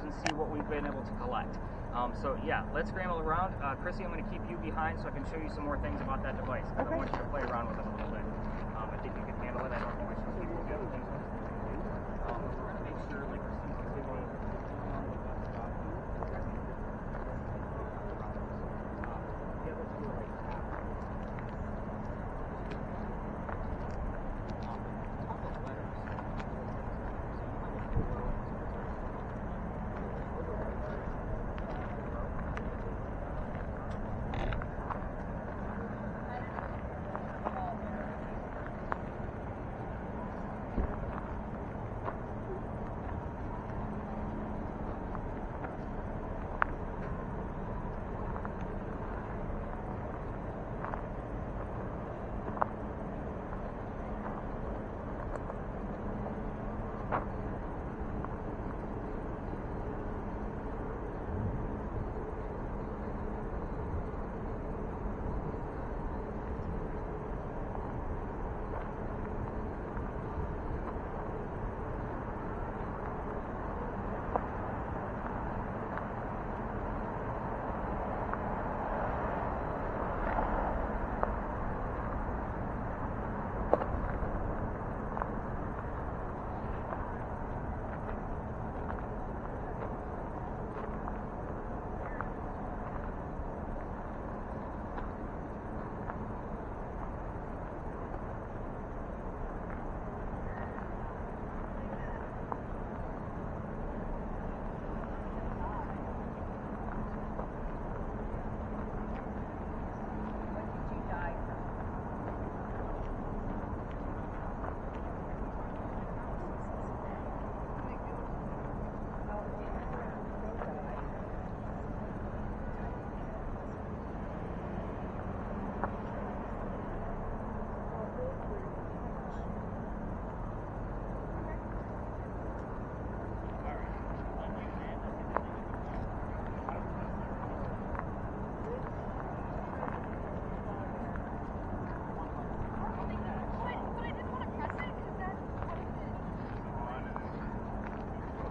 and see what we've been able to collect. So yeah, let's scramble around. Chrissy, I'm going to keep you behind so I can show you some more things about that device. Okay. I want you to play around with it a little bit. I think you can handle it. I don't think we should keep the other things with it. We're going to make sure like our sensitivity. The other two are like tap.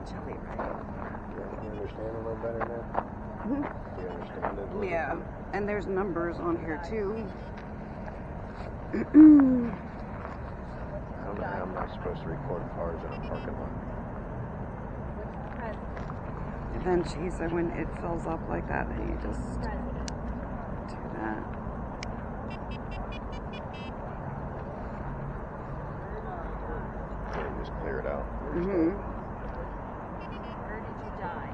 Chilly, right? Yeah, you understand a little better now? Mm-hmm. You understand it a little Yeah, better? and there's numbers on here too. I don't know how I'm not supposed to record cars in a parking lot. And then she said when it fills up like that, then you just do that. Yeah, just clear it out. Mm-hmm. Where did you die?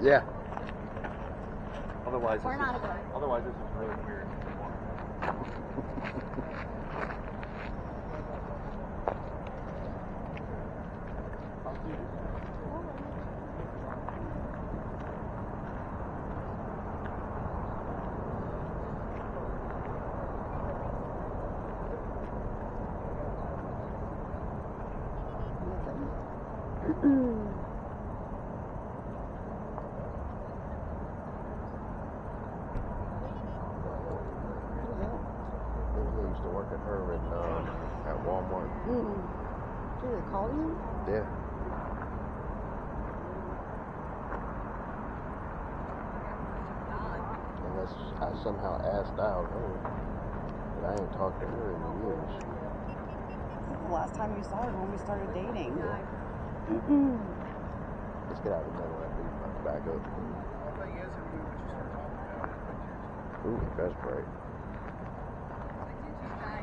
Yeah. Otherwise, This is really weird. They used to work at her at Walmart. Did they call you? Yeah. Unless I somehow asked out, but I ain't talked to her in years. The last time you saw her when we started dating. Yeah. Let's get out of the middle of that beat, back up. Well, the thing is, if we would just start talking about it, Ooh, that's bright. When did you die?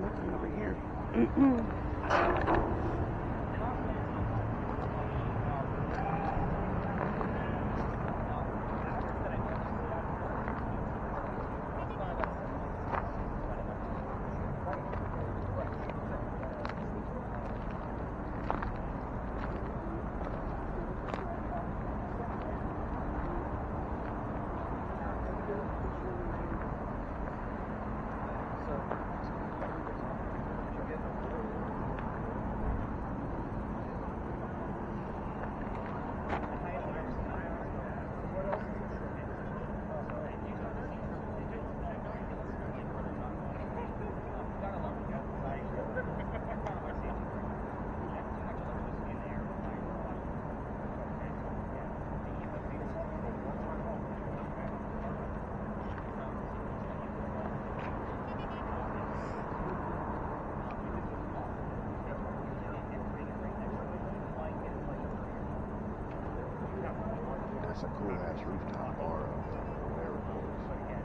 Nothing over here. That's a cool ass rooftop bar up there. Whatever it is.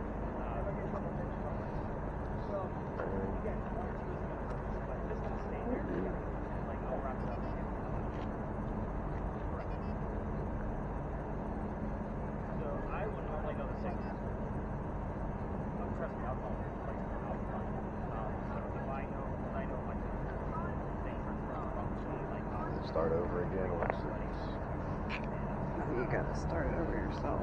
So I would normally know the signals. Trust me, I'll call this place for outcome. So if I know like things are functioning like Let's start over again. What's this? You gotta start over yourself.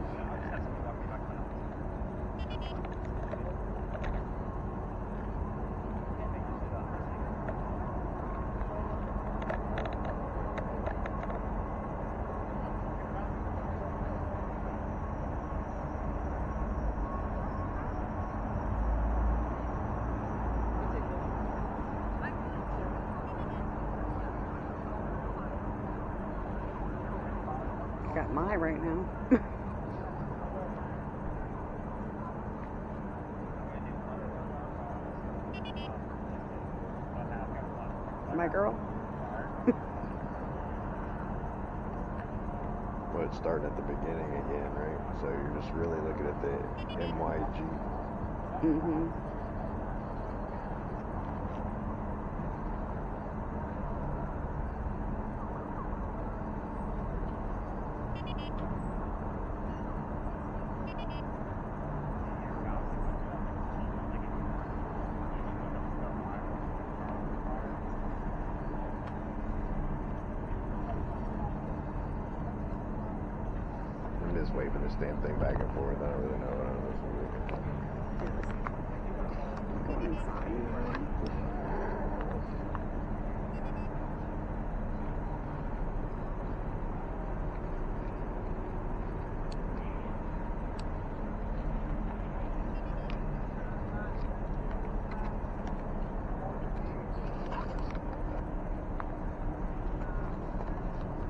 Got my right now. My girl. Well, it's starting at the beginning again, right? So you're just really looking at the MYG. Mm-hmm. I'm just waving this damn thing back and forth. I don't really know what I'm Going inside.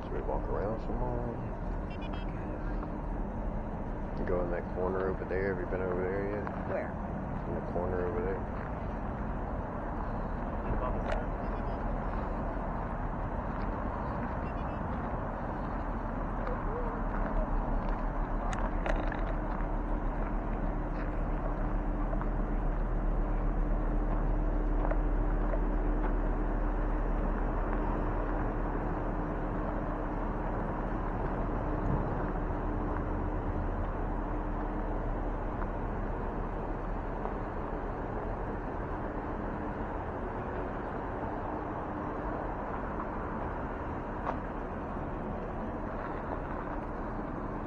Should we walk around some more? Go in that corner over there. Have you been over there yet? Where? In the corner over there.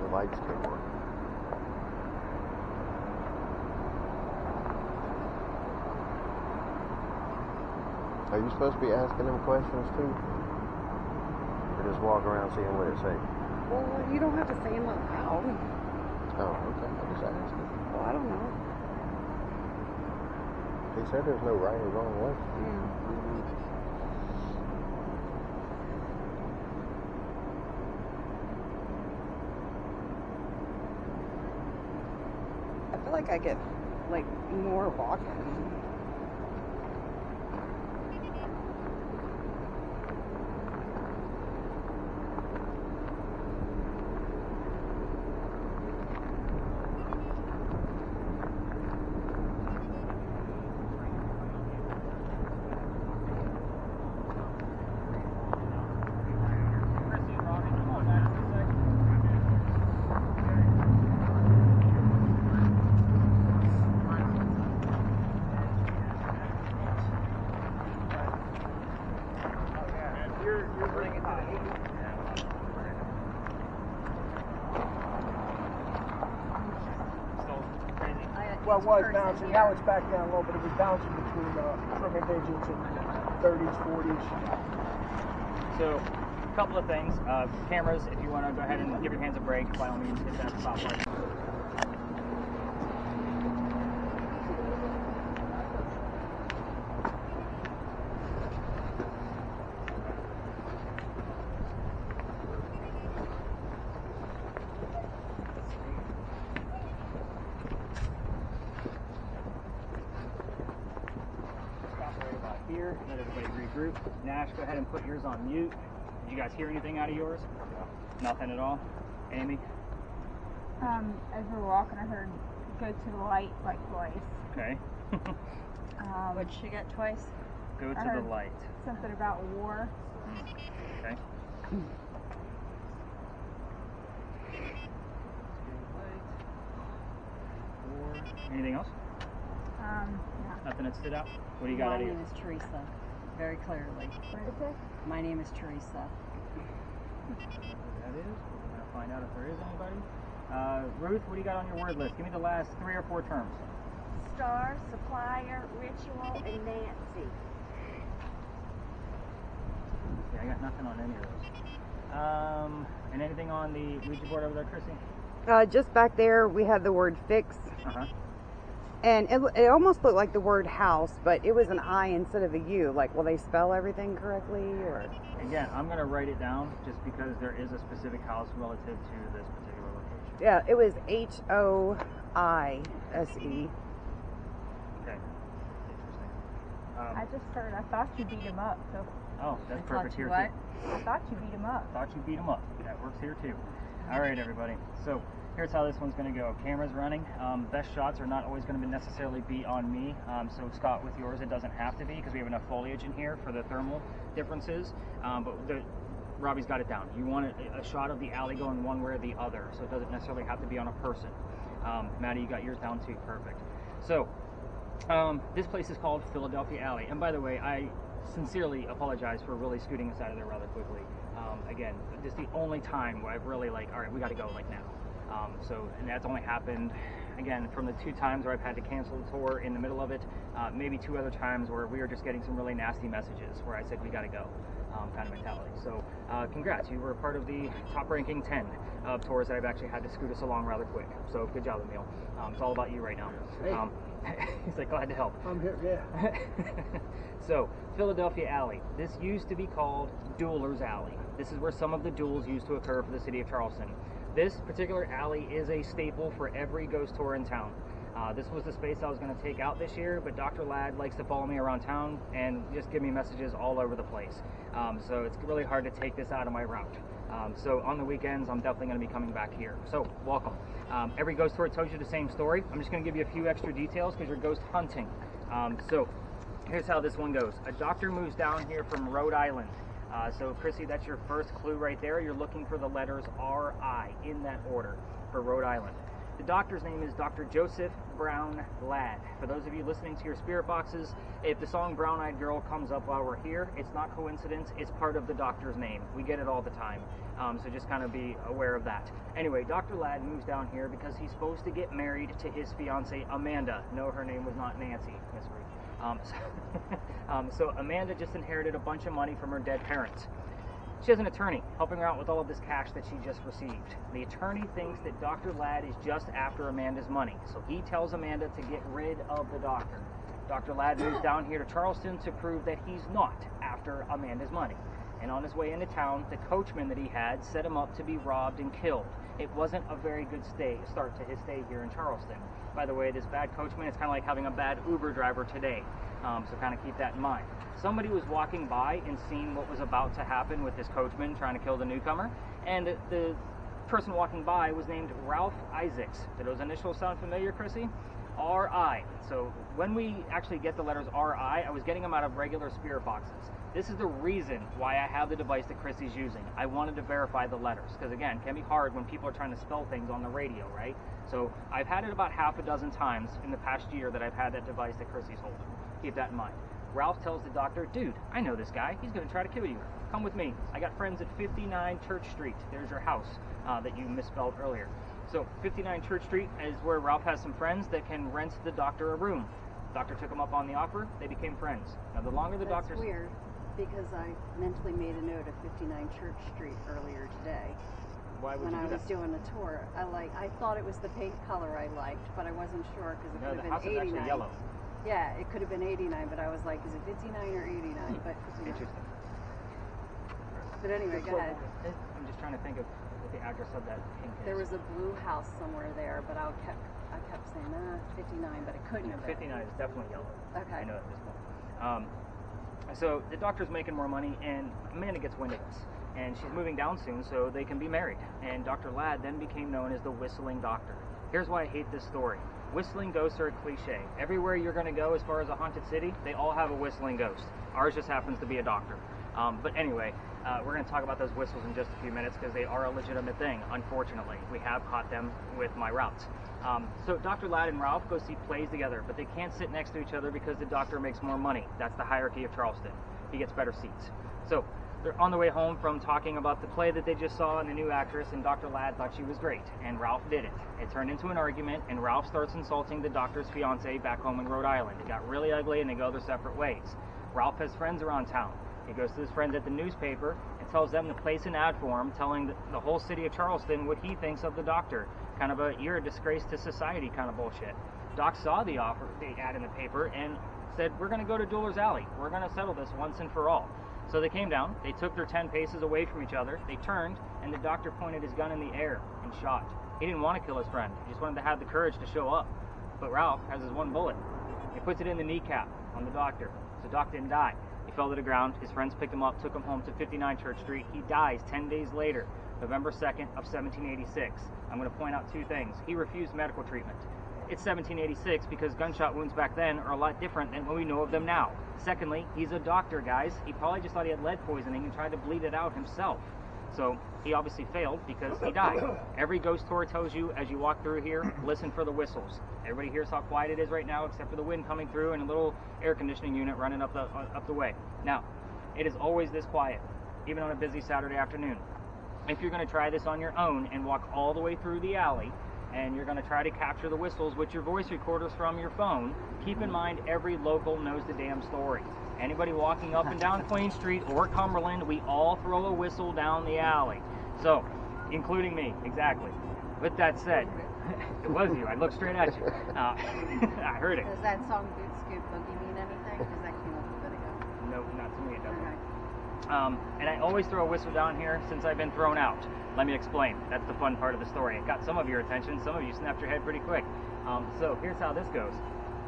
The lights came on. Are you supposed to be asking them questions too? Or just walk around seeing what it say? Well, you don't have to say them out loud. Oh, okay. I just asked him. Well, I don't know. He said there's no right or wrong way. Yeah. I feel like I get like more walking. Chrissy and Robbie, come on down for a second. You're bringing it to the heat. Still crazy. Well, it was bouncing. Now it's back down a little bit. It was bouncing between triple digits and 30s, 40s. So, a couple of things. Cameras, if you want to go ahead and give your hands a break, by all means, hit that stop button. Stop right about here. Let everybody regroup. Nash, go ahead and put yours on mute. Did you guys hear anything out of yours? Nothing at all? Amy? As we were walking, I heard go to the light like twice. Okay. What'd she get twice? Go I to heard the light. Something about war. Okay. Anything else? Yeah. Nothing that stood out? What do you got out My of you? name is Teresa, very clearly. What is it? My name is Teresa. That is. We're going to find out if there is anybody. Ruth, what do you got on your word list? Give me the last 3 or 4 terms. Star, supplier, ritual, and Nancy. Yeah, I got nothing on any of those. And anything on the Ouija board over there, Chrissy? Just back there, we had the word fix. Uh-huh. And it almost looked like the word house, but it was an I instead of a U. Like, will they spell everything correctly? Or Again, I'm going to write it down just because there is a specific house relative to this particular location. yeah, it was HOISE. Okay. Interesting. I just heard. I thought you beat him up. So Oh, that's I thought perfect you here what? too. I thought you beat him up. Thought you beat them up. That works here too. All right, everybody. So here's how this one's going to go. Camera's running. Best shots are not always going to necessarily be on me. So Scott, with yours, it doesn't have to be because we have enough foliage in here for the thermal differences. Robbie's got it down. You want a shot of the alley going one way or the other, so it doesn't necessarily have to be on a person. Maddie, you got yours down too. Perfect. So this place is called Philadelphia Alley. And by the way, I sincerely apologize for really scooting us out of there rather quickly. Again, this is the only time where I've really all right, we got to go like now. And that's only happened, again, from the 2 times where I've had to cancel the tour in the middle of it, maybe 2 other times where we were just getting some really nasty messages where I said we got to go kind of mentality. So congrats, you were a part of the top ranking 10 of tours that I've actually had to scoot us along rather quick. So good job, Emil. It's all about you right now. He's like, glad to help. I'm here, yeah. So, Philadelphia Alley. This used to be called Duelers Alley. This is where some of the duels used to occur for the city of Charleston. This particular alley is a staple for every ghost tour in town. This was the space I was going to take out this year, but Dr. Ladd likes to follow me around town and just give me messages all over the place. So it's really hard to take this out of my route. So on the weekends, I'm definitely going to be coming back here. So welcome. Every ghost tour tells you the same story. I'm just going to give you a few extra details because you're ghost hunting. So here's how this one goes. A doctor moves down here from Rhode Island. So Chrissy, that's your first clue right there. You're looking for the letters R-I in that order for Rhode Island. The doctor's name is Dr. Joseph Brown Ladd. For those of you listening to your spirit boxes, if the song Brown Eyed Girl comes up while we're here, it's not coincidence, it's part of the doctor's name. We get it all the time, so just kind of be aware of that. Anyway, Dr. Ladd moves down here because he's supposed to get married to his fiancée, Amanda. No, her name was not Nancy, Miss Ruth. So Amanda just inherited a bunch of money from her dead parents. She has an attorney helping her out with all of this cash that she just received. The attorney thinks that Dr. Ladd is just after Amanda's money, so he tells Amanda to get rid of the doctor. Dr. Ladd moves down here to Charleston to prove that he's not after Amanda's money. And on his way into town, the coachman that he had set him up to be robbed and killed. It wasn't a very good start to his stay here in Charleston. By the way, this bad coachman is kind of like having a bad Uber driver today, so kind of keep that in mind. Somebody was walking by and seen what was about to happen with this coachman trying to kill the newcomer, and the person walking by was named Ralph Isaacs. Do those initials sound familiar, Chrissy? R.I. So when we actually get the letters R.I., I was getting them out of regular spirit boxes. This is the reason why I have the device that Chrissy's using. I wanted to verify the letters, because again, it can be hard when people are trying to spell things on the radio, right? So I've had it about half a dozen times in the past year that I've had that device that Chrissy's holding. Keep that in mind. Ralph tells the doctor, dude, I know this guy. He's going to try to kill you. Come with me. I got friends at 59 Church Street. There's your house that you misspelled earlier. So 59 Church Street is where Ralph has some friends that can rent the doctor a room. The doctor took him up on the offer. They became friends. Now, the longer the doctor's... That's weird, because I mentally made a note of 59 Church Street earlier today. Why would when you do I was that? doing a tour. I thought it was the paint color I liked, but I wasn't sure because it No, could the have house been is 89. actually yellow. Yeah, it could have been 89, but I was like, is it 59 or 89? But 59. Interesting. But anyway, go ahead. I'm just trying to think of what the address of that pink is. There was a blue house somewhere there, but I kept saying 59, but it couldn't have been. 59 is definitely yellow. Okay. I know at this point. So the doctor's making more money, and Amanda gets wind of this. And she's moving down soon, so they can be married. And Dr. Ladd then became known as the Whistling Doctor. Here's why I hate this story. Whistling ghosts are a cliche. Everywhere you're going to go as far as a haunted city, they all have a whistling ghost. Ours just happens to be a doctor. But anyway, we're going to talk about those whistles in just a few minutes because they are a legitimate thing, unfortunately. We have caught them with my routes. So Dr. Ladd and Ralph go see plays together, but they can't sit next to each other because the doctor makes more money. That's the hierarchy of Charleston. He gets better seats. So they're on the way home from talking about the play that they just saw and the new actress, and Dr. Ladd thought she was great, and Ralph didn't. It turned into an argument, and Ralph starts insulting the doctor's fiance back home in Rhode Island. It got really ugly, and they go their separate ways. Ralph has friends around town. He goes to his friends at the newspaper and tells them to place an ad for him, telling the whole city of Charleston what he thinks of the doctor. Kind of a, you're a disgrace to society kind of bullshit. Doc saw the ad in the paper, and said, we're going to go to Dueler's Alley. We're going to settle this once and for all. So they came down, they took their 10 paces away from each other, they turned, and the doctor pointed his gun in the air and shot. He didn't want to kill his friend, he just wanted to have the courage to show up. But Ralph has his one bullet. He puts it in the kneecap on the doctor, so Doc didn't die. He fell to the ground, his friends picked him up, took him home to 59 Church Street. He dies 10 days later, November 2nd of 1786. I'm going to point out two things. He refused medical treatment. It's 1786 because gunshot wounds back then are a lot different than what we know of them now. Secondly, he's a doctor, guys. He probably just thought he had lead poisoning and tried to bleed it out himself. So he obviously failed because he died. Every ghost tour tells you as you walk through here, listen for the whistles. Everybody hears how quiet it is right now except for the wind coming through and a little air conditioning unit running up the way. Now, it is always this quiet, even on a busy Saturday afternoon. If you're going to try this on your own and walk all the way through the alley, and you're going to try to capture the whistles with your voice recorders from your phone, keep in mind every local knows the damn story. Anybody walking up and down Queen Street or Cumberland, we all throw a whistle down the alley. So, including me, exactly. With that said, it was you. I looked straight at you. I heard it. Does that song Boot Scoot Boogie mean anything? Because that came up a bit ago. No, not to me, it doesn't. Okay. And I always throw a whistle down here since I've been thrown out. Let me explain. That's the fun part of the story. It got some of your attention. Some of you snapped your head pretty quick. So here's how this goes.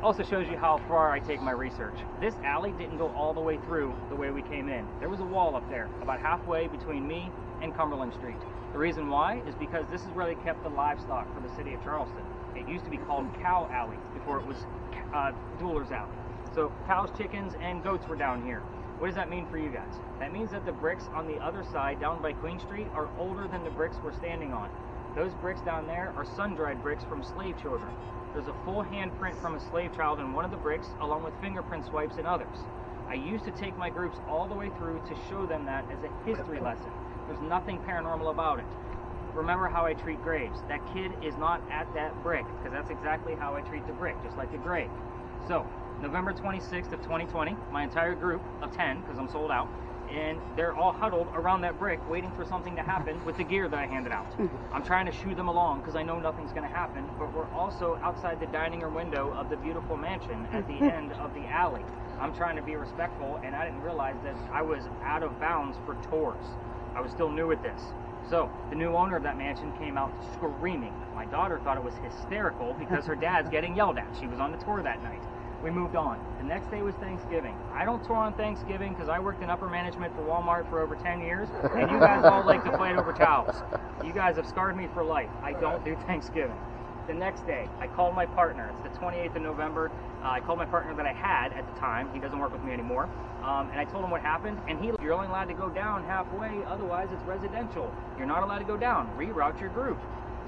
Also shows you how far I take my research. This alley didn't go all the way through the way we came in. There was a wall up there, about halfway between me and Cumberland Street. The reason why is because this is where they kept the livestock for the city of Charleston. It used to be called Cow Alley before it was Dueler's Alley. So cows, chickens, and goats were down here. What does that mean for you guys? That means that the bricks on the other side down by Queen Street are older than the bricks we're standing on. Those bricks down there are sun-dried bricks from slave children. There's a full handprint from a slave child in one of the bricks, along with fingerprint swipes in others. I used to take my groups all the way through to show them that as a history lesson. There's nothing paranormal about it. Remember how I treat graves. That kid is not at that brick, because that's exactly how I treat the brick, just like the grave. So, November 26th of 2020, my entire group of 10, because I'm sold out, and they're all huddled around that brick waiting for something to happen with the gear that I handed out. I'm trying to shoo them along because I know nothing's going to happen, but we're also outside the dining room window of the beautiful mansion at the end of the alley. I'm trying to be respectful, and I didn't realize that I was out of bounds for tours. I was still new at this. So the new owner of that mansion came out screaming. My daughter thought it was hysterical because her dad's getting yelled at. She was on the tour that night. We moved on. The next day was Thanksgiving. I don't tour on Thanksgiving because I worked in upper management for Walmart for over 10 years, and you guys all like to fight over towels. You guys have scarred me for life. I don't do Thanksgiving. The next day, I called my partner. It's the 28th of November. I called my partner that I had at the time. He doesn't work with me anymore. And I told him what happened, and you're only allowed to go down halfway, otherwise it's residential. You're not allowed to go down. Reroute your group.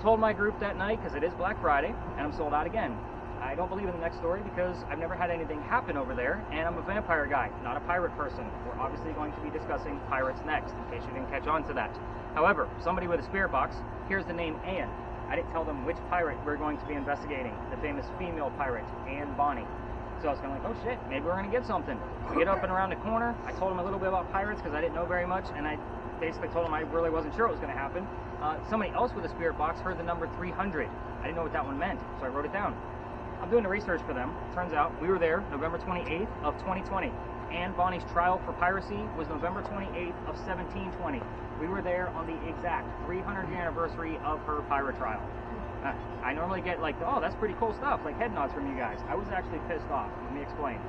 Told my group that night, because it is Black Friday, and I'm sold out again. I don't believe in the next story because I've never had anything happen over there, and I'm a vampire guy, not a pirate person. We're obviously going to be discussing pirates next, in case you didn't catch on to that. However, somebody with a spirit box, here's the name Anne. I didn't tell them which pirate we're going to be investigating, the famous female pirate, Anne Bonny. So I was kind of like, oh shit, maybe we're going to get something. We get up and around the corner. I told them a little bit about pirates because I didn't know very much, and I basically told them I really wasn't sure what was going to happen. Somebody else with a spirit box heard the number 300. I didn't know what that one meant, so I wrote it down. I'm doing the research for them. Turns out we were there November 28th of 2020. Anne Bonny's trial for piracy was November 28th of 1720. We were there on the exact 300th anniversary of her pirate trial. I normally get like, oh, that's pretty cool stuff, like head nods from you guys. I was actually pissed off. Let me explain.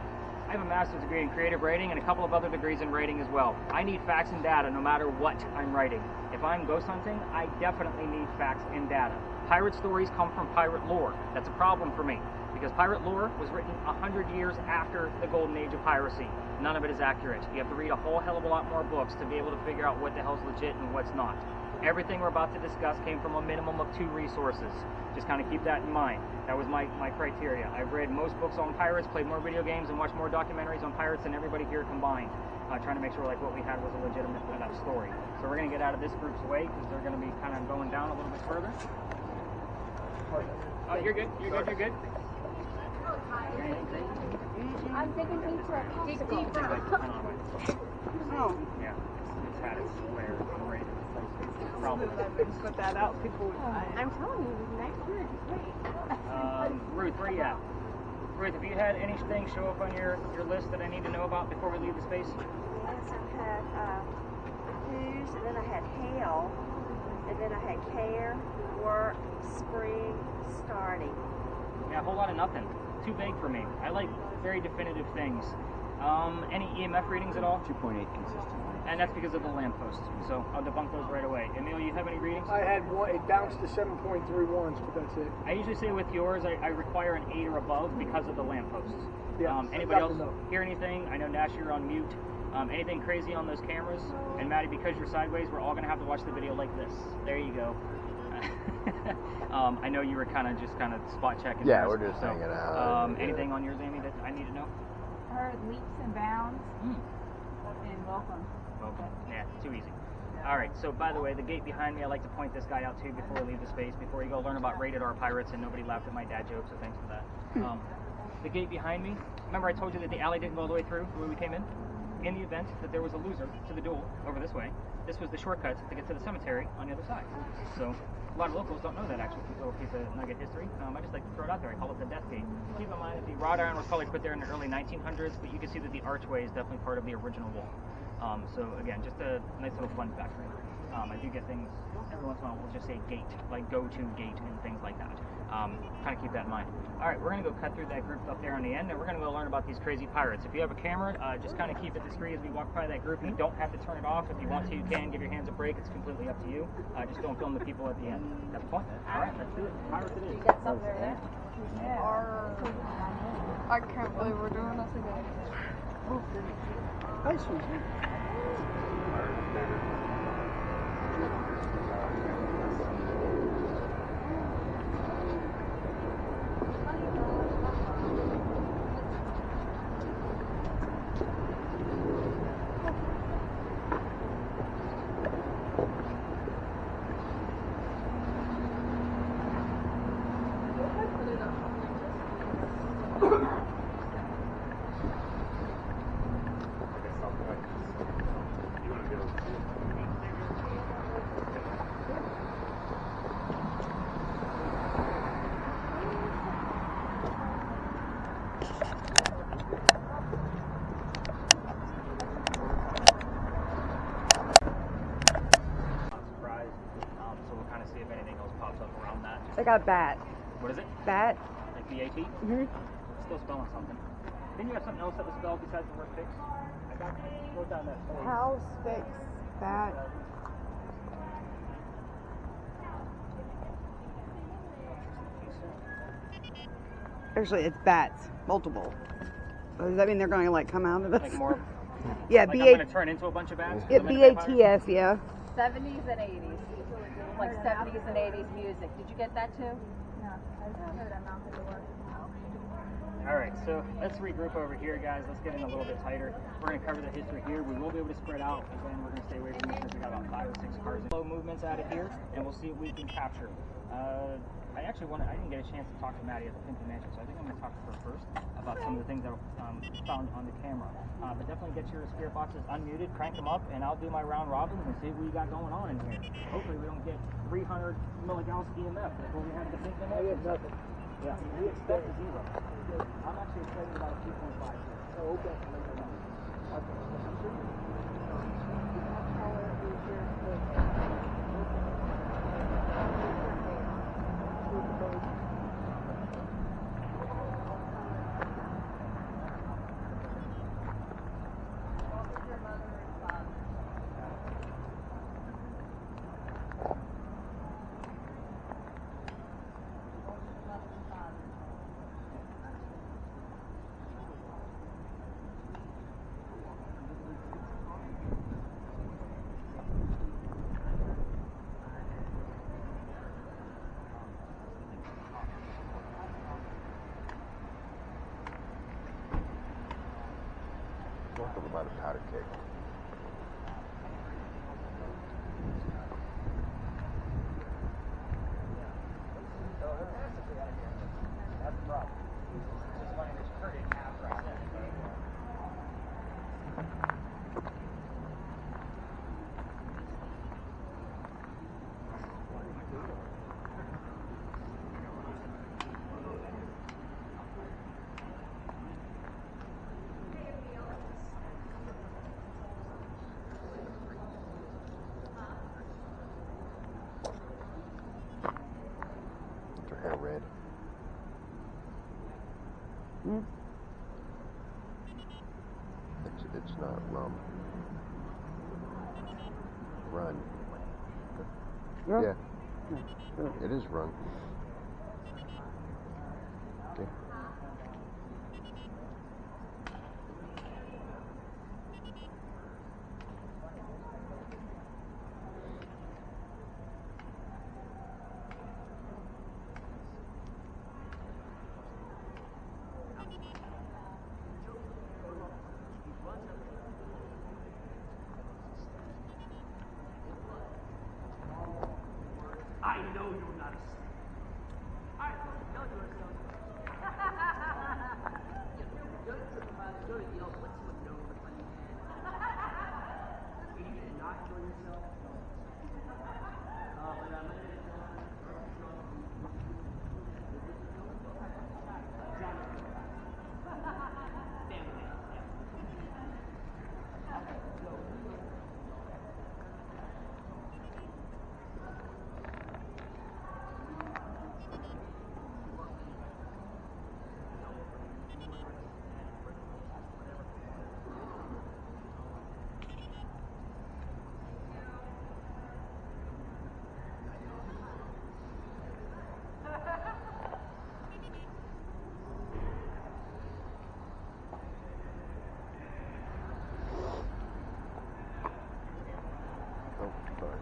I have a master's degree in creative writing and a couple of other degrees in writing as well. I need facts and data no matter what I'm writing. If I'm ghost hunting, I definitely need facts and data. Pirate stories come from pirate lore. That's a problem for me, because pirate lore was written 100 years after the golden age of piracy. None of it is accurate. You have to read a whole hell of a lot more books to be able to figure out what the hell's legit and what's not. Everything we're about to discuss came from a minimum of 2 resources. Just kind of keep that in mind. That was my criteria. I've read most books on pirates, played more video games, and watched more documentaries on pirates than everybody here combined. Trying to make sure like what we had was a legitimate enough story. So we're going to get out of this group's way because they're going to be kind of going down a little bit further. Oh, you're good. You're good. You're good. I'm digging deeper. Dig deeper. Oh. Yeah, it's had its layer of rain. Problem. Put that out, people. I'm telling you, next year is great. Ruth, where you at? Ruth, have you had anything show up on your list that I need to know about before we leave the space? Yes, I had who's, and then I had hail, and then I had care, work, spring, starting. Yeah, a whole lot of nothing. Too vague for me. I like very definitive things. Any EMF readings at all? 2.8 consistently. And that's because of the lamppost. So I'll debunk those right away. Emil, you have any readings? I had one, it bounced to 7.3 once, but that's it. I usually say with yours, I require an 8 or above because of the lampposts. Yeah, Anybody else hear anything? I know, Nash, you're on mute. Anything crazy on those cameras? And Maddie, because you're sideways, we're all going to have to watch the video like this. There you go. I know you were kind of spot checking. Yeah, we're just hanging out. Anything on yours, Amy, that I need to know? Her leaps and bounds and welcome. Okay. Yeah, too easy. All right, so by the way, the gate behind me, I like to point this guy out too before we leave the space, before you go learn about rated R pirates, and nobody laughed at my dad jokes, so thanks for that. The gate behind me, remember I told you that the alley didn't go all the way through the way we came in? In the event that there was a loser to the duel over this way, this was the shortcut to get to the cemetery on the other side. So a lot of locals don't know that actual little piece of nugget history. I just like to throw it out there. I call it the death gate. Keep in mind that the wrought iron was probably put there in the early 1900s, but you can see that the archway is definitely part of the original wall. So again, just a nice little fun fact for you. I do get things every once in a while. We'll just say gate, like go-to gate and things like that. Kind of keep that in mind. All right, we're going to go cut through that group up there on the end, and we're going to go learn about these crazy pirates. If you have a camera, just kind of keep it discreet as we walk by that group. You don't have to turn it off. If you want to, you can. Give your hands a break. It's completely up to you. Just don't film the people at the end. Got the point? All right, let's do it. Pirates it is. You got something over there? I can't believe we're doing this again. Hi, Susie. They got bat. What is it? Bat. Like B-A-T? Mm-hmm. Still spelling something. Didn't you have something else that was spelled besides the word fix? I wrote down that phrase. House fix bat. Actually, it's bats. Multiple. Does that mean they're going to like come out of this? Like more. Yeah, Like I'm going to turn into a bunch of bats? Yeah, B-A-T-S, yeah. 70s and 80s. Like 70s and 80s music. Did you get that too? No, I just heard I'm out the door. Alright, so let's regroup over here, guys. Let's get in a little bit tighter. We're going to cover the history here. We will be able to spread out, but then we're going to stay away from this because we got about 5 or 6 cars. Slow movements out of here, and we'll see what we can capture. I didn't get a chance to talk to Maddie at the Pinky Mansion, so I think I'm going to talk to her first about some of the things I found on the camera. But definitely get your spirit boxes unmuted, crank them up, and I'll do my round robins and see what we got going on in here. Hopefully we don't get 300 milligauss EMF like what we had at the Pinky Mansion. I have nothing. Yeah, we expect a 0. I'm actually excited about a 2.5 here. Oh, okay. Talk about a powder keg. That's the problem. Just wanting to turn it after I said it. Is her hair red? Mm. It's not rum. Run. Yeah. Yeah. It is run. Okay. I know you're not asleep. Alright, tell yourself. Don't yell, what's your nose, funny man? You did not kill yourself. Oh, sorry.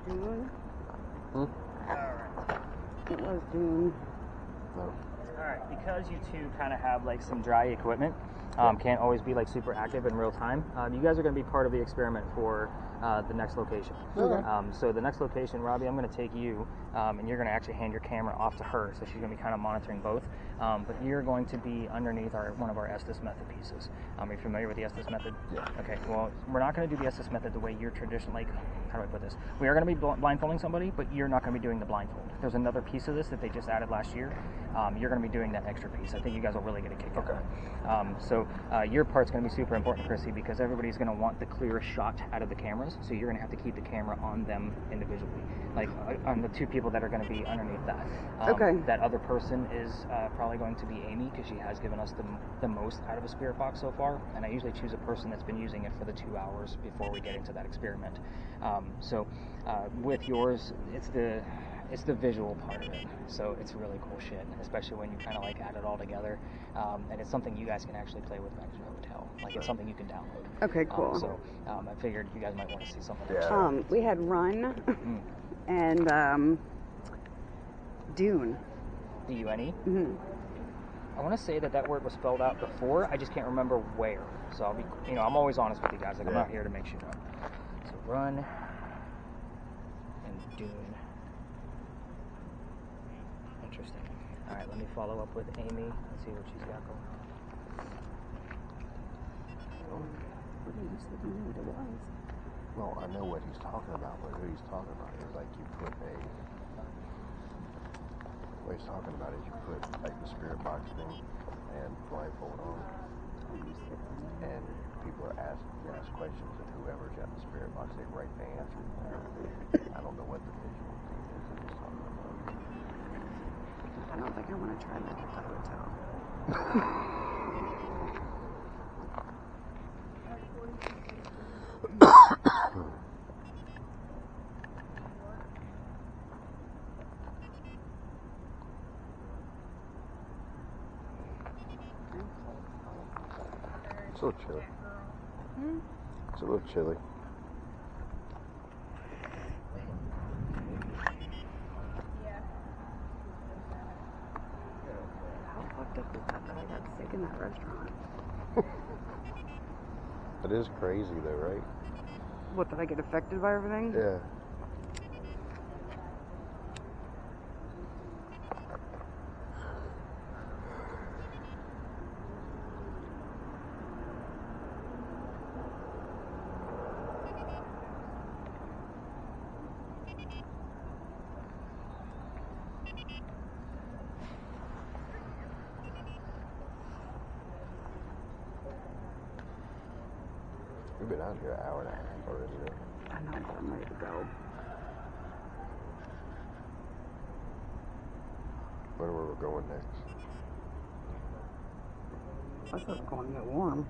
June. Hmm? It was June. No. Alright, because you two kind of have like some dry equipment, Can't always be like super active in real time. You guys are going to be part of the experiment for the next location. Okay. So the next location, Robbie, I'm going to take you, and you're going to actually hand your camera off to her, so she's going to be kind of monitoring both. But you're going to be underneath one of our Estes method pieces. Are you familiar with the Estes method? Yeah. Okay. Well, we're not going to do the Estes method the way you're traditionally. How do I put this? We are going to be blindfolding somebody, but you're not going to be doing the blindfold. There's another piece of this that they just added last year. You're going to be doing that extra piece. I think you guys will really get a kick out of it. So your part's going to be super important, Chrissy, because everybody's going to want the clearest shot out of the cameras. So you're going to have to keep the camera on them individually, like on the two people that are going to be underneath that. That other person is probably going to be Amy, because she has given us the most out of a spirit box so far. And I usually choose a person that's been using it for the 2 hours before we get into that experiment. With yours, it's the visual part of it, so it's really cool shit, especially when you kind of like add it all together, and it's something you guys can actually play with back in your hotel. Like, it's something you can download. Okay, cool. I figured you guys might want to see something. Yeah. We had Run and Dune. D-U-N-E? Mm-hmm. I want to say that word was spelled out before. I just can't remember where. So I'll be, I'm always honest with you guys. Like, I'm not here to make shit up. So Run and Dune. Interesting. All right, let me follow up with Amy and see what she's got going on. Well, I know what he's talking about, but who he's talking about is like what he's talking about is you put like the spirit box thing and blindfold on, and people are ask questions, and whoever's got the spirit box, they write the answer. I don't know what the visual thing is that he's talking about. I don't think I want to try that at the hotel. It's a little chilly. It's a little chilly. How fucked up is that I got sick in that restaurant? It is crazy though, right? What, did I get affected by everything? Yeah. We've been out here an hour and a half already. I know, but I'm ready to go. Where we're going next? I thought it was going to get warm.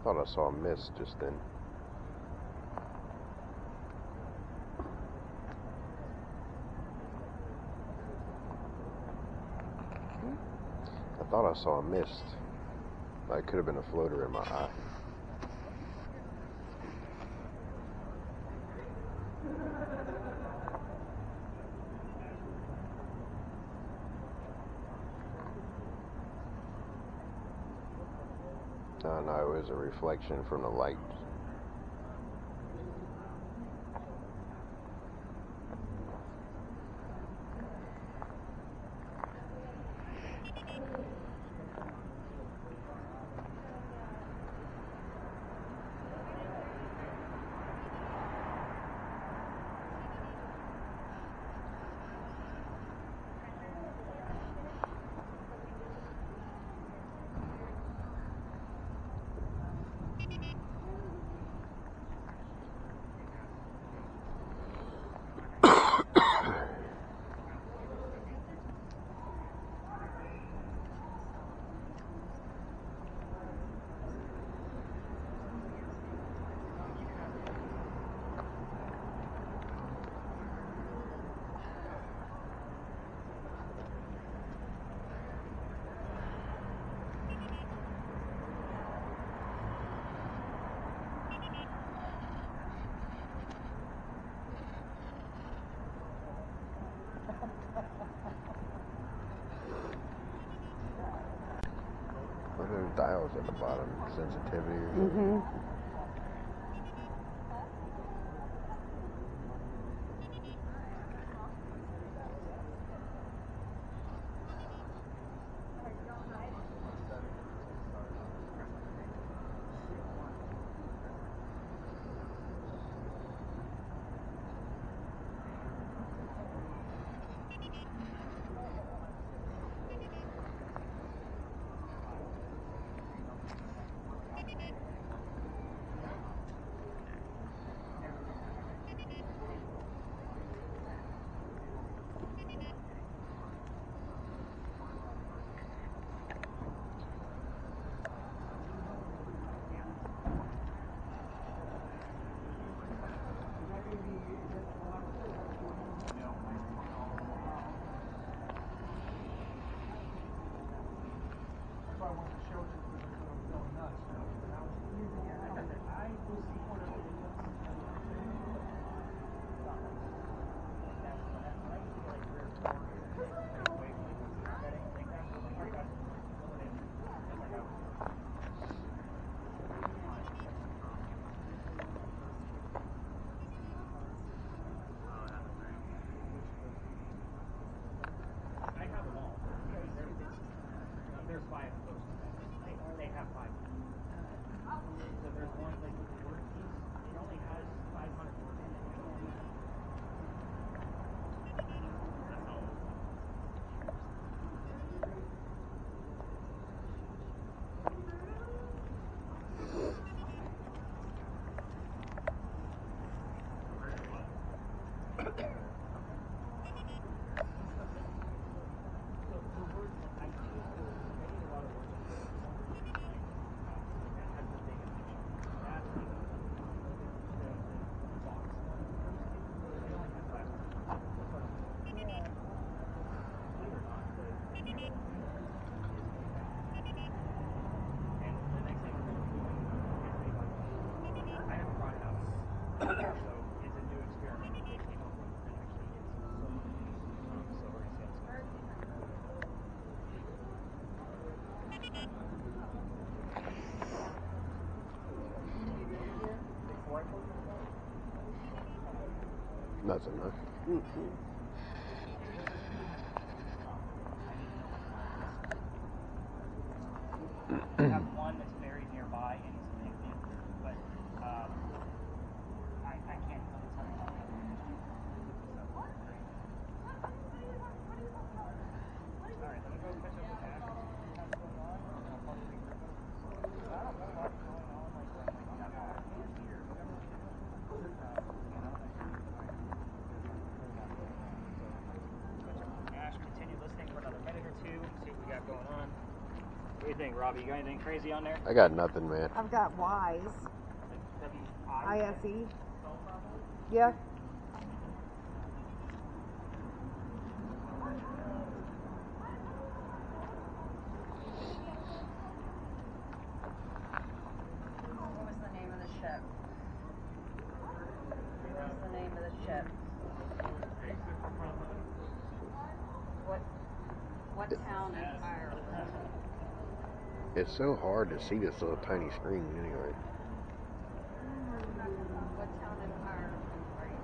Thought I saw a mist just then. I thought I saw a mist. It could have been a floater in my eye. No, it was a reflection from the light. styles at the bottom, sensitivity or Mm-hmm. There's 5 of those. They have 5. So there's one like with the word piece. It only has 500 words in it. That's all. That's enough. Mm-hmm. I have one that's buried nearby, and he's a big dancer, but I can't tell you something about it. Alright, let me go catch up with Nash. What's going on? And I'll probably regroup him. I don't know what's going on, like that happened here. Nash, continue listening for another minute or two, see what we got going on. What do you think, Robbie? You got anything crazy on there? I got nothing, man. I've got Y's. W-I-S-E? ISE. Yeah. What was the name of the ship? What was the name of the ship? What town in Ireland? It's so hard to see this little tiny screen anyway. What town in Ireland are you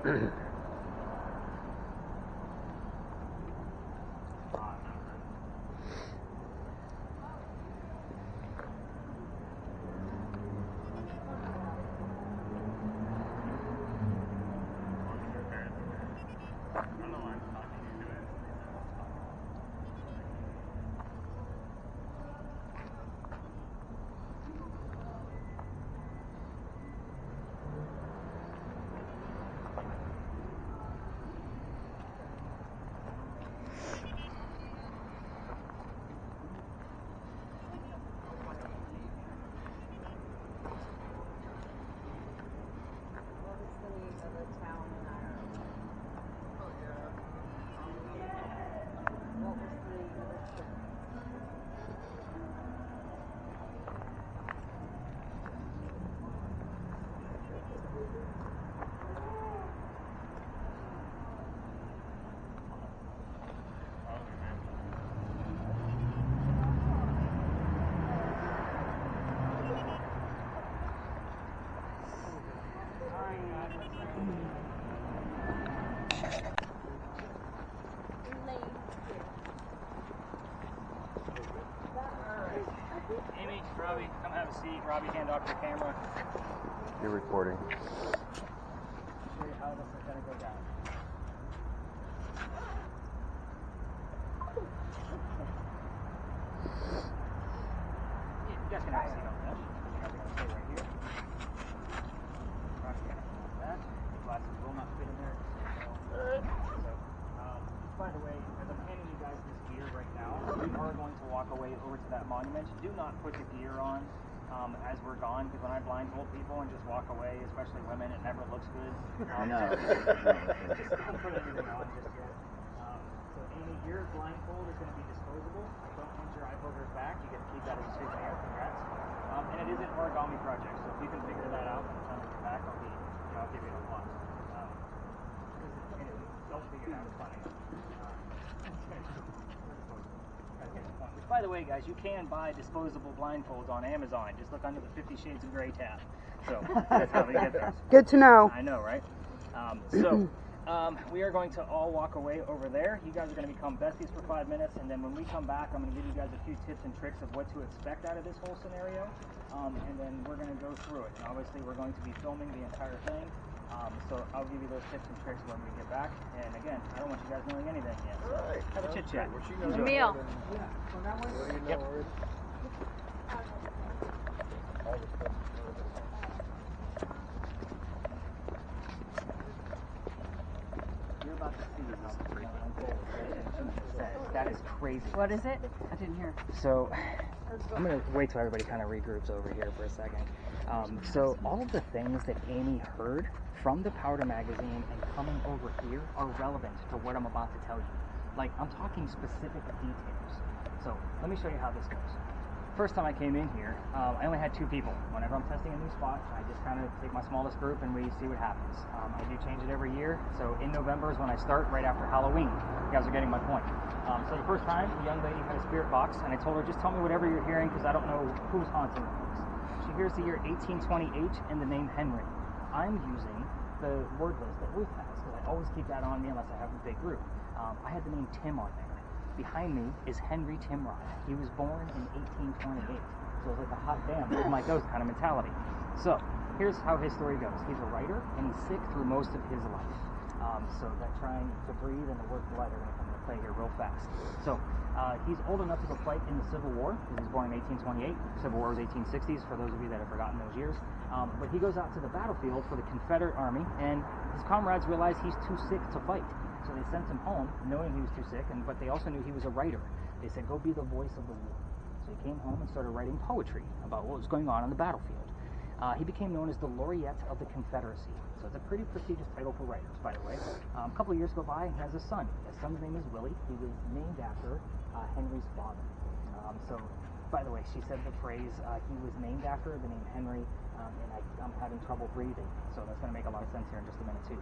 from? Amy, Robbie, come have a seat. Robbie, hand off your camera. You're recording. Show you how this is going to go down. You guys can have a seat on that. You guys are going to stay right here. Robbie, that. The glasses will not fit in there. So, by the way, as I'm handing you guys this gear right now, we are going to walk away over to that monument. Do not put the gear on as we're gone, because when I blindfold people and just walk away, especially women, it never looks good. No. Just don't put anything on just yet. So Amy, your blindfold is going to be disposable. Don't want your IRPOV back. You get to keep that as a souvenir. Congrats. And it is an origami project, so if you can figure that out by the time you get back, I'll give you an applause. Anyway, don't figure it out. It's funny. By the way, guys, you can buy disposable blindfolds on Amazon. Just look under the 50 Shades of Grey tab. So that's how they get those. Good to know. I know, right? We are going to all walk away over there. You guys are going to become besties for 5 minutes, and then when we come back, I'm going to give you guys a few tips and tricks of what to expect out of this whole scenario, and then we're going to go through it. And obviously, we're going to be filming the entire thing. So I'll give you those tips and tricks when we get back. And again, I don't want you guys knowing anything yet. So have a chit chat. A meal. Yep. You're about to see this. That is crazy. What is it? I didn't hear. So I'm going to wait till everybody kind of regroups over here for a second. So all of the things that Amy heard from the Powder magazine and coming over here are relevant to what I'm about to tell you. Like, I'm talking specific details. So let me show you how this goes. First time I came in here, I only had 2 people. Whenever I'm testing a new spot, I just kind of take my smallest group and we see what happens. I do change it every year. So in November is when I start, right after Halloween. You guys are getting my point. So the first time, the young lady had a spirit box, and I told her, just tell me whatever you're hearing, because I don't know who's haunting the place. She hears the year 1828 and the name Henry. I'm using the word list that Ruth has, because I always keep that on me unless I have a big group. I had the name Tim on there. Behind me is Henry Timrod. He was born in 1828. So it was like a hot damn, with my ghost kind of mentality. So here's how his story goes. He's a writer, and he's sick through most of his life. So that trying to breathe and the word blood are going to come into play here real fast. So he's old enough to go fight in the Civil War, because he was born in 1828. Civil War was 1860s, for those of you that have forgotten those years. But he goes out to the battlefield for the Confederate Army, and his comrades realize he's too sick to fight. So they sent him home, knowing he was too sick, but they also knew he was a writer. They said, go be the voice of the war. So he came home and started writing poetry about what was going on the battlefield. He became known as the Laureate of the Confederacy. So it's a pretty prestigious title for writers, by the way. A couple of years go by, and he has a son. His son's name is Willie. He was named after Henry's father. So, by the way, she said the phrase, he was named after the name Henry, and I'm having trouble breathing. So that's going to make a lot of sense here in just a minute, too.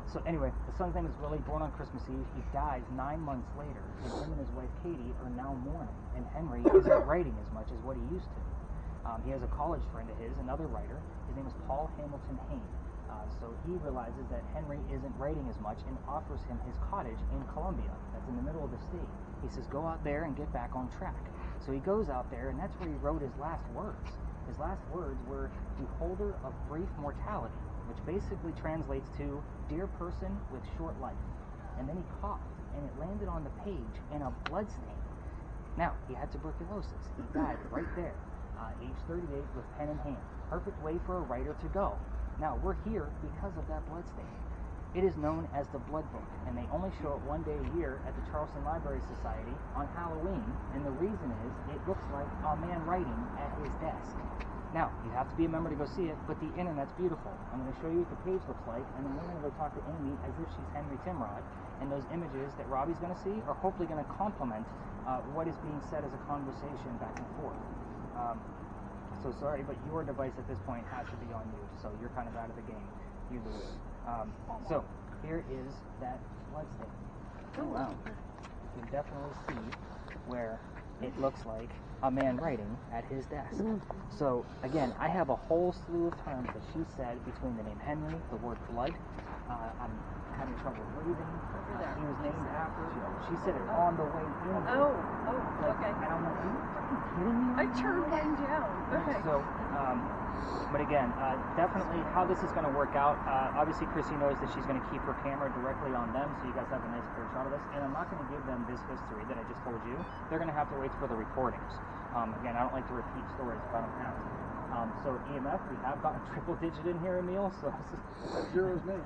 So anyway, the son's name is Willie, born on Christmas Eve. He dies 9 months later, and him and his wife Katie are now mourning, and Henry isn't writing as much as what he used to. He has a college friend of his, another writer. His name is Paul Hamilton Hayne. So he realizes that Henry isn't writing as much and offers him his cottage in Columbia. That's in the middle of the state. He says, go out there and get back on track. So he goes out there, and that's where he wrote his last words. His last words were, beholder of brief mortality, which basically translates to, dear person with short life. And then he coughed, and it landed on the page in a blood stain. Now, he had tuberculosis. He died right there, age 38, with pen in hand. Perfect way for a writer to go. Now, we're here because of that blood stain. It is known as the Blood Book, and they only show it 1 day a year at the Charleston Library Society on Halloween, and the reason is it looks like a man writing at his desk. Now, you have to be a member to go see it, but the internet's beautiful. I'm going to show you what the page looks like, and then we're going to go talk to Amy as if she's Henry Timrod, and those images that Robbie's going to see are hopefully going to complement what is being said as a conversation back and forth. So sorry, but your device at this point has to be on mute, so you're kind of out of the game. You lose. So here is that blood stain. Oh wow. You can definitely see where it looks like a man writing at his desk. So again, I have a whole slew of terms that she said between the name Henry, the word blood. I'm having trouble breathing. Over there. He was named after. She said it on the way in. Okay. And I'm like, are you fucking kidding me? I turned mine down. Okay. So, but again, definitely how this is going to work out. Obviously, Chrissy knows that she's going to keep her camera directly on them, so you guys have a nice clear shot of this. And I'm not going to give them this history that I just told you. They're going to have to wait for the recordings. Again, I don't like to repeat stories if I don't have to. So EMF, we have gotten triple digit in here, Emil. So, Zero's me.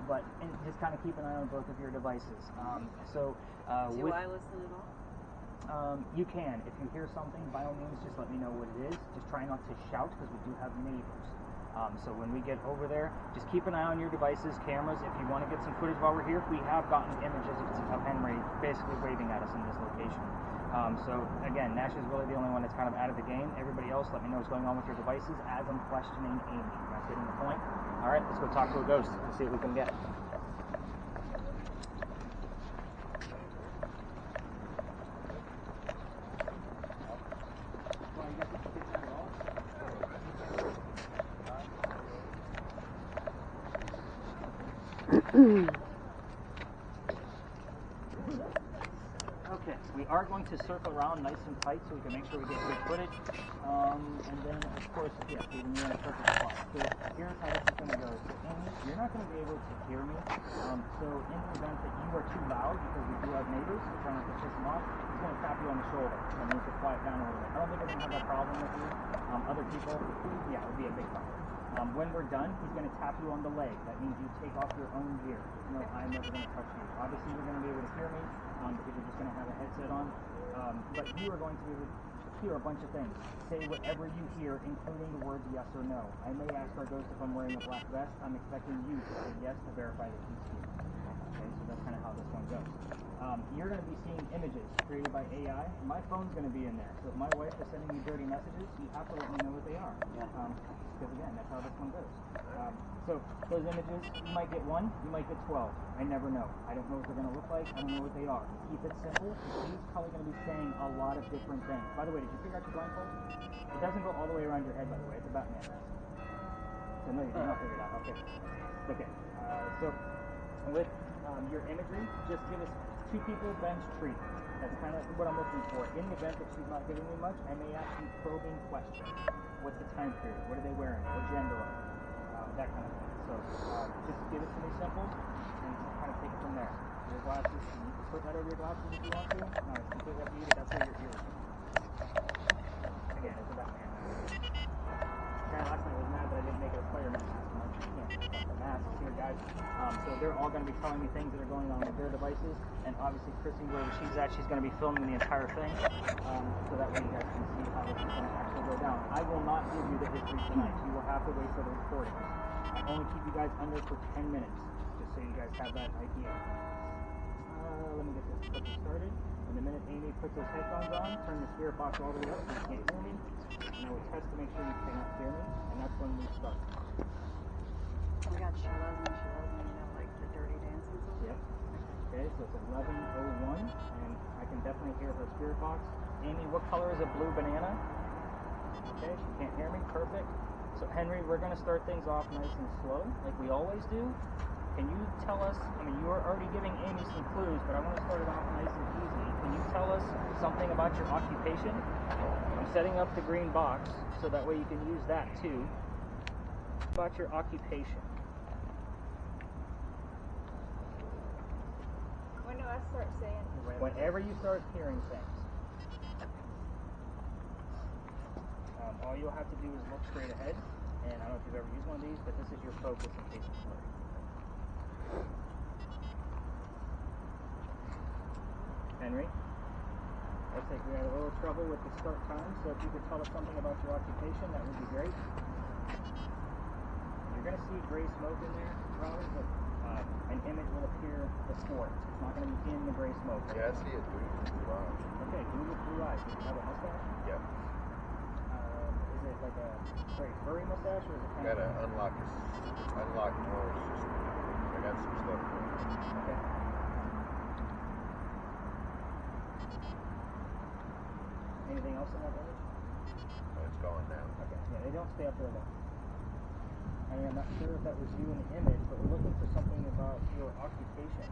but just kind of keep an eye on both of your devices. Do I listen at all? You can. If you hear something, by all means, just let me know what it is. Just try not to shout because we do have neighbors. So when we get over there, just keep an eye on your devices, cameras. If you want to get some footage while we're here, we have gotten images of Henry basically waving at us in this location. So again, Nash is really the only one that's kind of out of the game. Everybody else, let me know what's going on with your devices as I'm questioning Amy. Am I getting the point? All right, let's go talk to a ghost and see what we can get. Okay, we are going to circle around nice and tight so we can make sure we get good footage. And then, of course, yeah, you're in a perfect spot. So here's how this is going to go. So Amy, you're not going to be able to hear me. So in the event that you are too loud, because we do have neighbors, so trying not to piss them off, he's going to tap you on the shoulder and need to quiet down a little bit. I don't think we're going to have that problem with you. Other people, yeah, it would be a big problem. When we're done, he's going to tap you on the leg. That means you take off your own gear. No, I'm never going to touch you. Obviously, you're going to be able to hear me because you're just going to have a headset on. But you are going to be able to hear a bunch of things. Say whatever you hear, including the words yes or no. I may ask our ghost if I'm wearing a black vest. I'm expecting you to say yes to verify that he's here. Okay, so that's kind of how this one goes. You're going to be seeing images created by AI. My phone's going to be in there. So if my wife is sending you dirty messages, you have to let me know what they are. Because again, that's how this one goes. So those images, you might get 1, you might get 12. I never know. I don't know what they're going to look like. I don't know what they are. Keep it simple. He's probably going to be saying a lot of different things. By the way, did you figure out your blindfold? It doesn't go all the way around your head, by the way. It's a Batman mask. So no, you did not figure it out. Okay. Okay. So with your imagery, just give us 2 people, bench, tree. That's kind of what I'm looking for. In the event that she's not giving me much, I may ask you probing questions. What's the time period? What are they wearing? What gender are they? That kind of thing. So just give it to me simple and kind of take it from there. Your glasses, you can put that over your glasses if you want to. No, it's completely up to you. That's where your ears are. Again, it's about man. Guy last night was mad that I didn't make it a Spider-Man mask. I'm like, you can't fuck the masks here, guys. So they're all going to be telling me things that are going on with their devices. And obviously, Chrissy, wherever she's at, she's going to be filming the entire thing. So that way you guys can see how this is going to actually go down. I will not give you the history tonight. You will have to wait for the recordings. I only keep you guys under for 10 minutes, just so you guys have that idea. Let me get this started. And the minute Amy puts those headphones on, turn the spirit box all the way up so you can't hear me. And I will test to make sure you cannot hear me. And that's when we start. Oh my God, she loves me, you know, like the Dirty Dancing song? Yep. Okay, so it's 11:01, and I can definitely hear her spirit box. Amy, what color is a blue banana? Okay, she can't hear me. Perfect. So Henry, we're going to start things off nice and slow, like we always do. Can you tell us, I mean, you are already giving Amy some clues, but I want to start it off nice and easy. Can you tell us something about your occupation? I'm setting up the green box, so that way you can use that too. About your occupation. When do I start saying? Whenever you start hearing things. All you'll have to do is look straight ahead, and I don't know if you've ever used one of these, but this is your focus in case it's blurry. Henry, looks like we had a little trouble with the start time, so if you could tell us something about your occupation, that would be great. You're going to see gray smoke in there, Robbie, but an image will appear before it. It's not going to be in the gray smoke. Yeah, I see it through blue eyes. Okay, blue with blue eyes. Does it have a mustache? Yeah. Is it like a very furry mustache, or is it kind Gotta of... unlock more. It's just, I got some stuff going. Okay. Anything else in that image? It's gone now. Okay, yeah, they don't stay up there long. I mean, I'm not sure if that was you in the image, but we're looking for something about your occupation. occupation?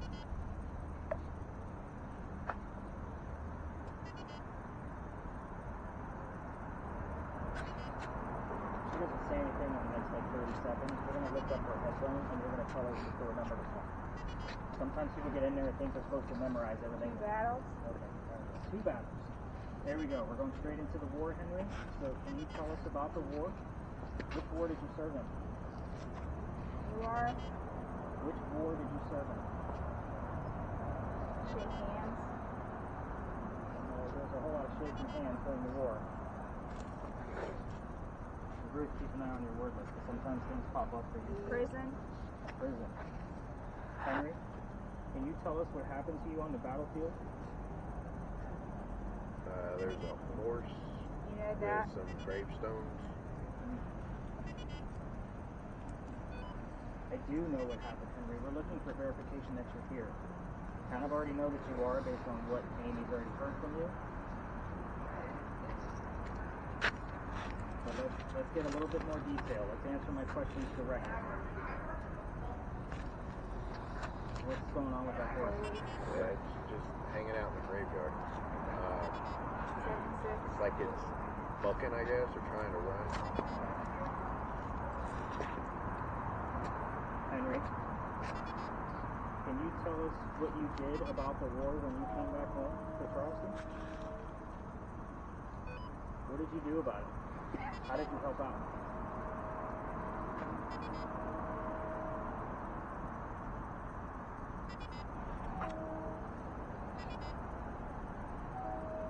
She doesn't say anything on the next like 30 seconds. We're going to lift up her headphones and we're going to tell her to remember the song. Sometimes people get in there and think they're supposed to memorize everything. 2 battles. Okay, 2 battles. There we go. We're going straight into the war, Henry. So can you tell us about the war? Which war did you serve in? War. Which war did you serve in? Shake hands. There's a whole lot of shaking hands during the war. Ruth, keep an eye on your word list, because sometimes things pop up for you. Prison. Prison. Henry, can you tell us what happened to you on the battlefield? There's a horse You know with that. some gravestones. I do know what happened, Henry. We're looking for verification that you're here. Kind of already know that you are based on what Amy's already heard from you. But let's get a little bit more detail. Let's answer my questions directly. What's going on with that horse? Yeah, it's just hanging out in the graveyard. 76. It's like it's bucking, I guess, or trying to run. Henry, can you tell us what you did about the war when you came back home to Charleston? What did you do about it? How did you help out?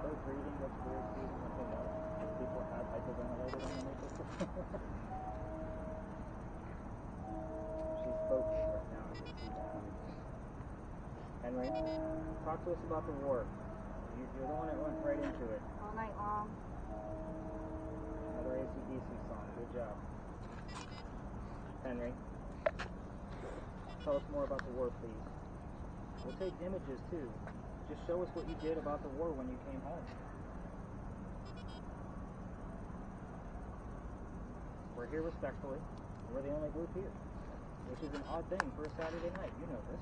Those breathing, that's weird breathing, nothing else. People have hyperventilated on the She's focused right now, I can see that. Henry, talk to us about the war. You're the one that went right into it. All night long. Another AC/DC song. Good job. Henry, tell us more about the war, please. We'll take images, too. Just show us what you did about the war when you came home. We're here respectfully. We're the only group here, which is an odd thing for a Saturday night. You know this.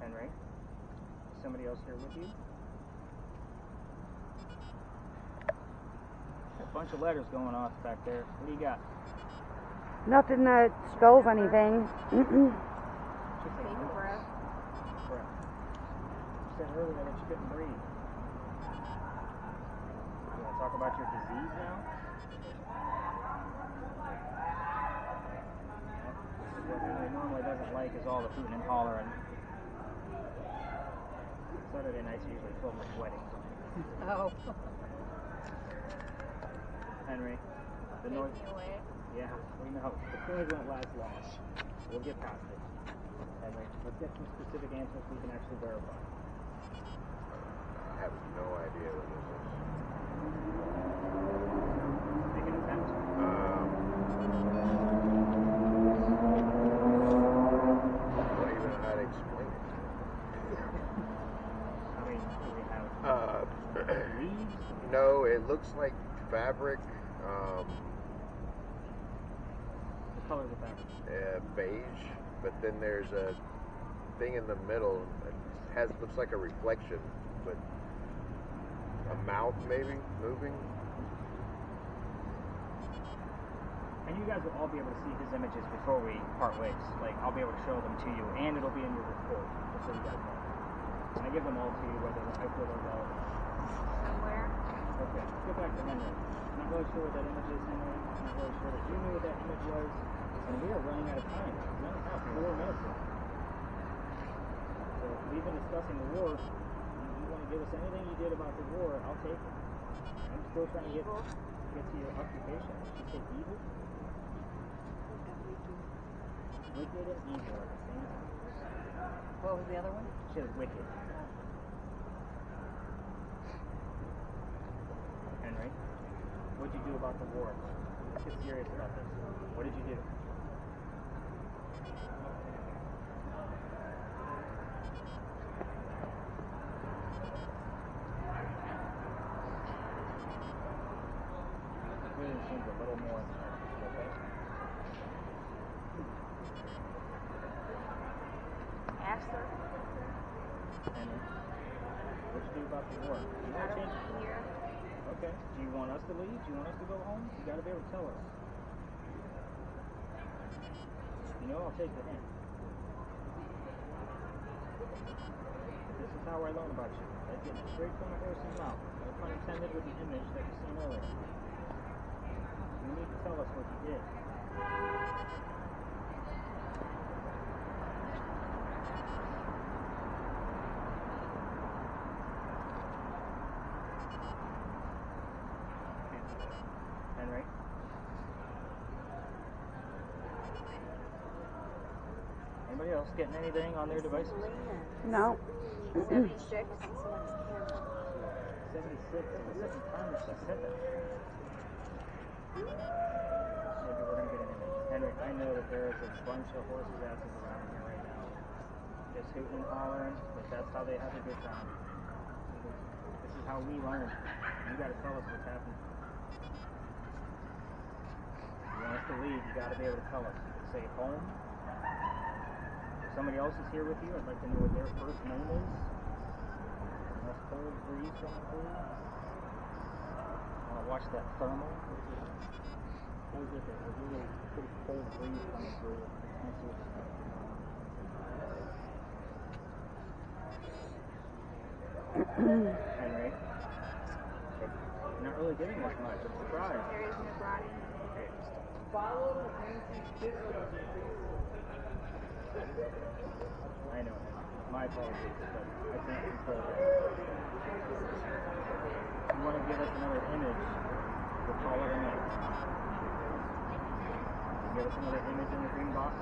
Henry, is somebody else here with you? A bunch of letters going off back there. What do you got? Nothing that spells anything. She said Take a breath. breath. You said earlier that you couldn't breathe. You want to talk about your disease now? What Henry normally doesn't like is all the hooting and hollering. Saturday night's usually filled with weddings. Oh. Henry, the Take noise. me away. Yeah, we know. The feelings won't last long. We'll get past it. Henry, let's get some specific answers we can actually verify. I have no idea what this is. Make an attempt. I don't even know how to explain it. I mean, do we have leaves? No, it looks like fabric. The color of the fabric. Beige, but then there's a thing in the middle that looks like a reflection, but a mouth maybe moving. And you guys will all be able to see his images before we part ways. Like, I'll be able to show them to you, and it'll be in your report, just so you guys know. And I give them all to you, whether I feel they're relevant. Somewhere. Okay, let's get back to Henry. I'm not really sure what that image is, Henry. I'm not really sure that you knew what that image was. And we are running out of time. We only have 4 minutes left. So if we've been discussing the war. You want to give us anything you did about the war, I'll take it. I'm still trying to get to your occupation. She said evil? Wicked and evil at the same time. What was the other one? She said wicked. Henry, what'd you do about the war? Let's get serious about this. What did you do? It really seems a little more, okay? And what you do about the war? You want to change it? Here. Okay. Do you want us to leave? Do you want us to go home? You got to be able to tell us. You know, I'll take the hint. This is how I learn about you. I get it straight from the horse's mouth. No pun intended with the image that you seen earlier. You need to tell us what you did. Henry? Anybody else getting anything on their devices? No. 76. 76. It was such a time that she said that. Maybe we're going to get an image. Henry, I know that there is a bunch of horses' asses around here right now. Just hooting and hollering, but that's how they have a good time. This is how we learn. You got to tell us what's happening. If you want us to leave, you got to be able to tell us. You can say home. If somebody else is here with you, I'd like to know what their first name is. Nice cold breeze coming through. I want to watch that thermal. What is it? There's a really pretty cold breeze coming through. Let's see what's going on. Henry. You're not really getting that much. I'm surprised. There is nobody. Okay. I know. My apologies, but I can't control that. If you want to give us another image, we'll call it an image. Give us another image in the green box.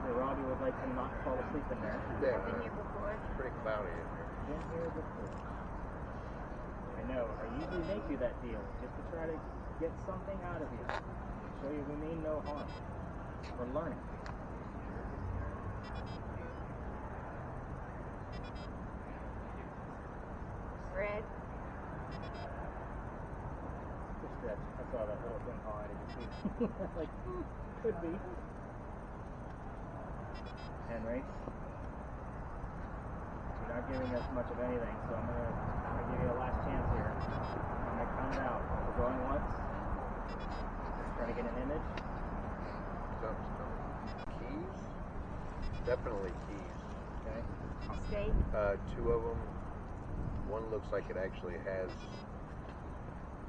So Robbie would like to not fall asleep in there. Yeah, Been here before. it's pretty cloudy in here. Been here before. I know. I usually make you that deal just to try to get something out of you. Show you we mean no harm. We're learning. Red. Good stretch. I saw that little thing on it. Like, could be. Henry, you're not giving us much of anything, so I'm gonna give you a last chance here. I'm gonna count it out. We're going once. Trying to get an image. Something's coming. Keys? Definitely keys. Okay. Steak. Two of them. One looks like it actually has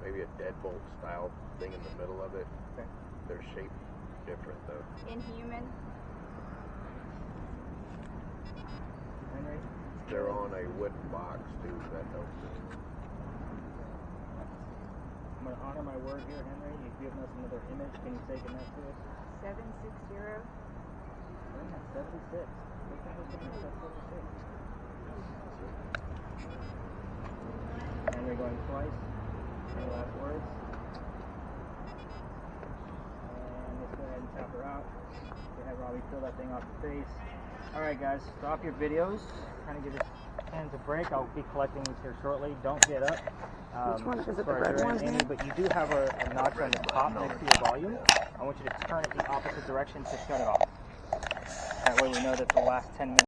maybe a deadbolt style thing in the middle of it. Okay. They're shaped different though. Inhuman. Henry. They're on a wooden box too, so that helps it. I'm gonna honor my word here, Henry. You've given us another image. Can you say goodnight to us? 760. Yeah, 76. What the hell's going on with that 76? Henry going twice. Any last words? And let's go ahead and tap her out. Go ahead, Robbie, fill that thing off your face. Alright guys, stop your videos. Trying to give his hands a break. I'll be collecting these here shortly. Don't get up. Which one? Is it the sorry, red there one ain't any, here? but you do have a notch on the top next to your volume. I want you to turn it the opposite direction to shut it off. That way we know that the last 10 minutes